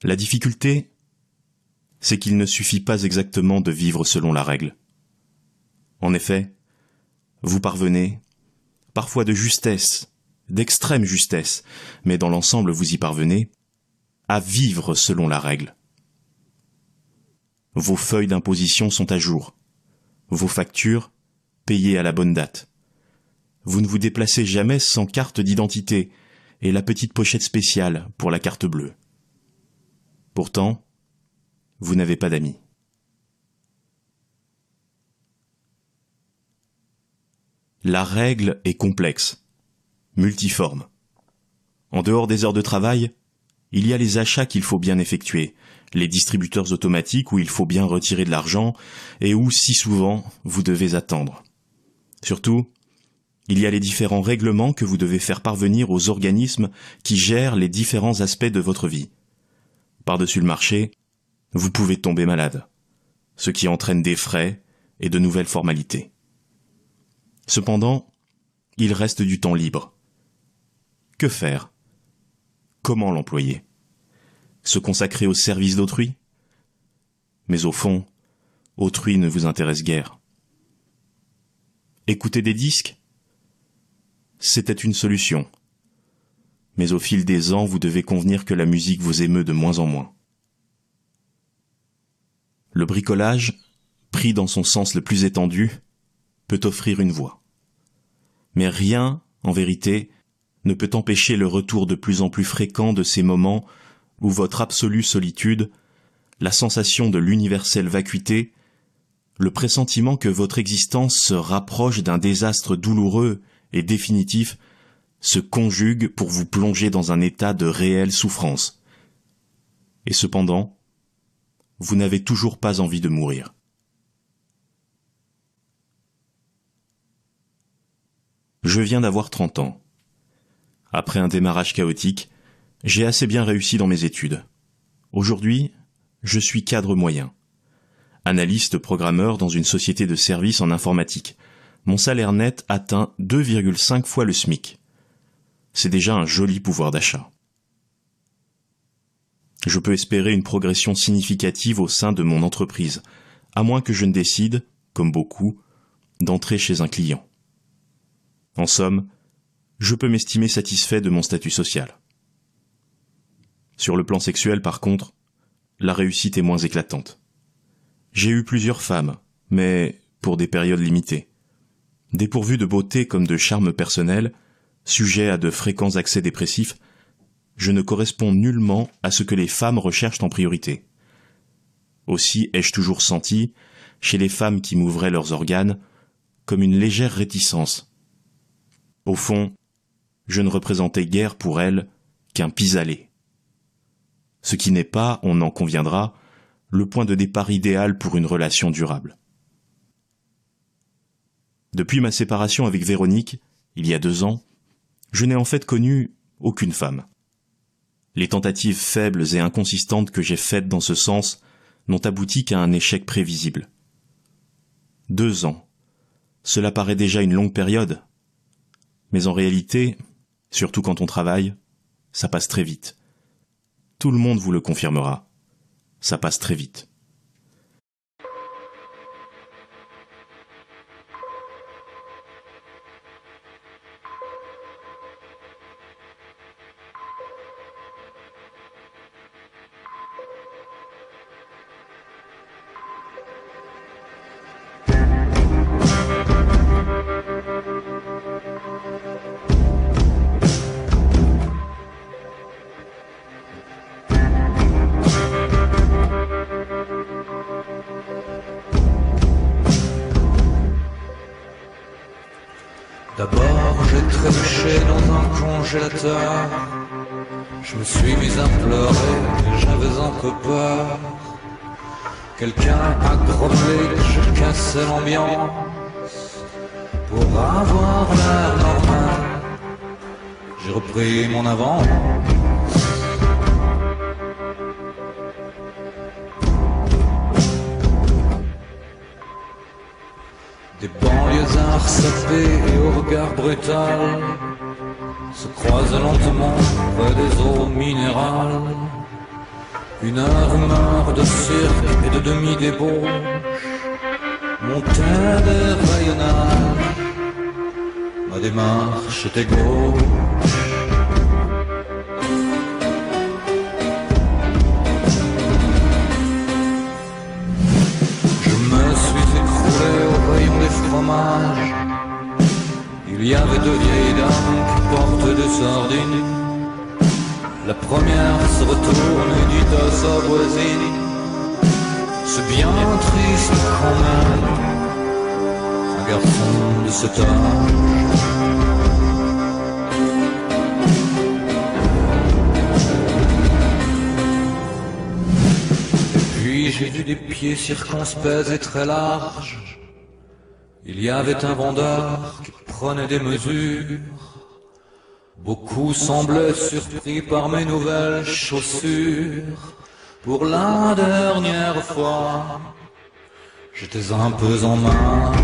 La difficulté, c'est qu'il ne suffit pas exactement de vivre selon la règle. En effet, vous parvenez, parfois de justesse, d'extrême justesse, mais dans l'ensemble vous y parvenez, à vivre selon la règle. Vos feuilles d'imposition sont à jour, vos factures payées à la bonne date. Vous ne vous déplacez jamais sans carte d'identité et la petite pochette spéciale pour la carte bleue. Pourtant, vous n'avez pas d'amis. La règle est complexe, multiforme. En dehors des heures de travail, il y a les achats qu'il faut bien effectuer, les distributeurs automatiques où il faut bien retirer de l'argent et où, si souvent, vous devez attendre. Surtout, il y a les différents règlements que vous devez faire parvenir aux organismes qui gèrent les différents aspects de votre vie. Par-dessus le marché, vous pouvez tomber malade, ce qui entraîne des frais et de nouvelles formalités. Cependant, il reste du temps libre. Que faire ? Comment l'employer ? Se consacrer au service d'autrui ? Mais au fond, autrui ne vous intéresse guère. Écouter des disques ? C'était une solution. Mais au fil des ans, vous devez convenir que la musique vous émeut de moins en moins. Le bricolage, pris dans son sens le plus étendu, peut offrir une voie. Mais rien, en vérité, ne peut empêcher le retour de plus en plus fréquent de ces moments où votre absolue solitude, la sensation de l'universelle vacuité, le pressentiment que votre existence se rapproche d'un désastre douloureux et définitif se conjuguent pour vous plonger dans un état de réelle souffrance. Et cependant, vous n'avez toujours pas envie de mourir. Je viens d'avoir 30 ans. Après un démarrage chaotique, j'ai assez bien réussi dans mes études. Aujourd'hui, je suis cadre moyen. Analyste programmeur dans une société de services en informatique. Mon salaire net atteint 2,5 fois le SMIC. C'est déjà un joli pouvoir d'achat. Je peux espérer une progression significative au sein de mon entreprise, à moins que je ne décide, comme beaucoup, d'entrer chez un client. En somme, je peux m'estimer satisfait de mon statut social. Sur le plan sexuel, par contre, la réussite est moins éclatante. J'ai eu plusieurs femmes, mais pour des périodes limitées. Dépourvues de beauté comme de charme personnel, sujet à de fréquents accès dépressifs, je ne corresponds nullement à ce que les femmes recherchent en priorité. Aussi ai-je toujours senti, chez les femmes qui m'ouvraient leurs organes, comme une légère réticence. Au fond, je ne représentais guère pour elles qu'un pis-aller. Ce qui n'est pas, on en conviendra, le point de départ idéal pour une relation durable. Depuis ma séparation avec Véronique, il y a 2 ans, je n'ai en fait connu aucune femme. Les tentatives faibles et inconsistantes que j'ai faites dans ce sens n'ont abouti qu'à un échec prévisible. 2 ans, cela paraît déjà une longue période, mais en réalité, surtout quand on travaille, ça passe très vite. Tout le monde vous le confirmera, ça passe très vite. D'abord j'ai trébuché dans un congélateur. Je me suis mis à pleurer, j'avais un peu peur. Quelqu'un a grommelé, je cassais l'ambiance pour avoir l'air normal. J'ai repris mon avance. Des banlieusards sapés et au regard brutal se croisent lentement près des eaux minérales. Une rumeur de cirque et de demi-débauche montait des rayonnages. Ma démarche était gauche. Je me suis écroulé au rayon des fromages. Il y avait deux vieilles dames qui portent des sardines. La première se retourne et dit à sa voisine: c'est bien triste quand même, un garçon de cet âge. Et puis j'ai vu des pieds circonspects et très larges. Il y avait un vendeur qui prenait des mesures. Beaucoup semblaient surpris par mes nouvelles chaussures. Pour la dernière fois, j'étais un peu en marge.